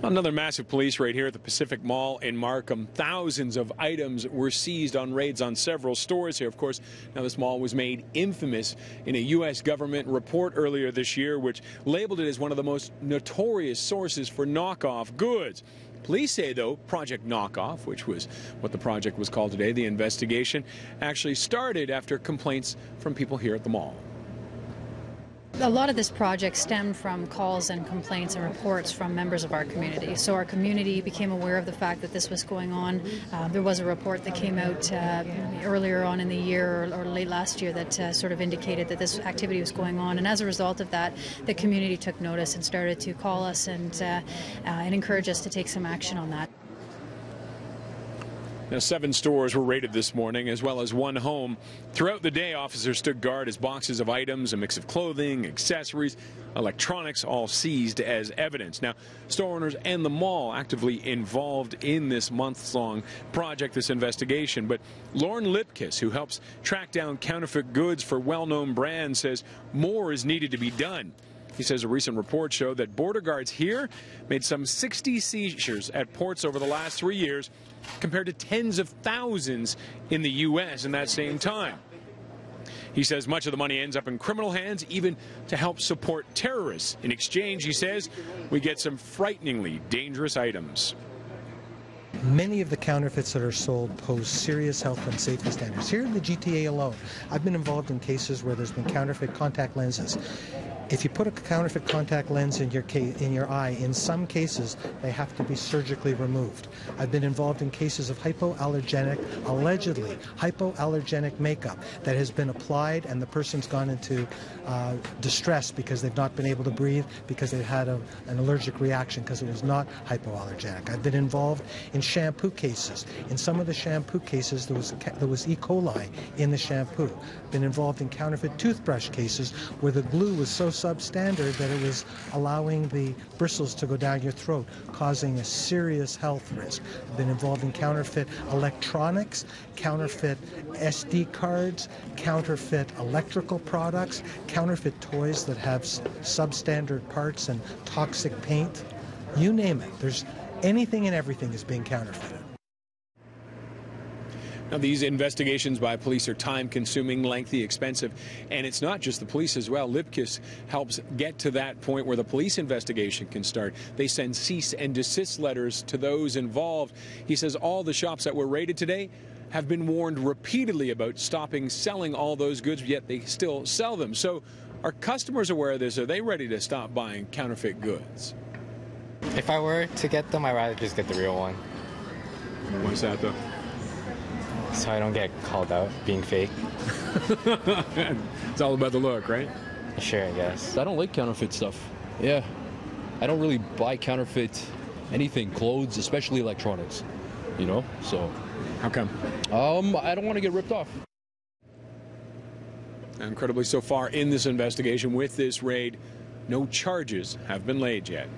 Another massive police raid here at the Pacific Mall in Markham. Thousands of items were seized on raids on several stores here. Of course, now this mall was made infamous in a U.S. government report earlier this year, which labeled it as one of the most notorious sources for knockoff goods. Police say, though, Project Knockoff, which was what the project was called today, the investigation, actually started after complaints from people here at the mall. A lot of this project stemmed from calls and complaints and reports from members of our community. So our community became aware of the fact that this was going on. There was a report that came out earlier on in the year or late last year that sort of indicated that this activity was going on. And as a result of that, the community took notice and started to call us and encourage us to take some action on that. Now, 7 stores were raided this morning, as well as one home. Throughout the day, officers stood guard as boxes of items, a mix of clothing, accessories, electronics, all seized as evidence. Now, store owners and the mall actively involved in this months-long project, this investigation. But Lauren Lipkiss, who helps track down counterfeit goods for well-known brands, says more is needed to be done. He says a recent report showed that border guards here made some 60 seizures at ports over the last 3 years, compared to tens of thousands in the U.S. in that same time. He says much of the money ends up in criminal hands, even to help support terrorists. In exchange, he says, we get some frighteningly dangerous items. Many of the counterfeits that are sold pose serious health and safety standards. Here in the GTA alone, I've been involved in cases where there's been counterfeit contact lenses. If you put a counterfeit contact lens in your eye, in some cases, they have to be surgically removed. I've been involved in cases of allegedly hypoallergenic makeup that has been applied and the person's gone into distress because they've not been able to breathe because they've had an allergic reaction because it was not hypoallergenic. I've been involved in shampoo cases. In some of the shampoo cases, there was E. coli in the shampoo. Been involved in counterfeit toothbrush cases where the glue was so substandard that it was allowing the bristles to go down your throat, causing a serious health risk. I've been involved in counterfeit electronics, counterfeit SD cards, counterfeit electrical products, counterfeit toys that have substandard parts and toxic paint. You name it. There's anything and everything is being counterfeited. Now, these investigations by police are time-consuming, lengthy, expensive, and it's not just the police as well. Lipkiss helps get to that point where the police investigation can start. They send cease and desist letters to those involved. He says all the shops that were raided today have been warned repeatedly about stopping selling all those goods, yet they still sell them. So are customers aware of this? Are they ready to stop buying counterfeit goods? If I were to get them, I'd rather just get the real one. Why's that, though? So I don't get called out being fake. It's all about the look, right? Sure, I guess. I don't like counterfeit stuff. Yeah. I don't really buy counterfeit anything, clothes, especially electronics. You know, so. How come? I don't want to get ripped off. Incredibly, so far in this investigation with this raid, no charges have been laid yet.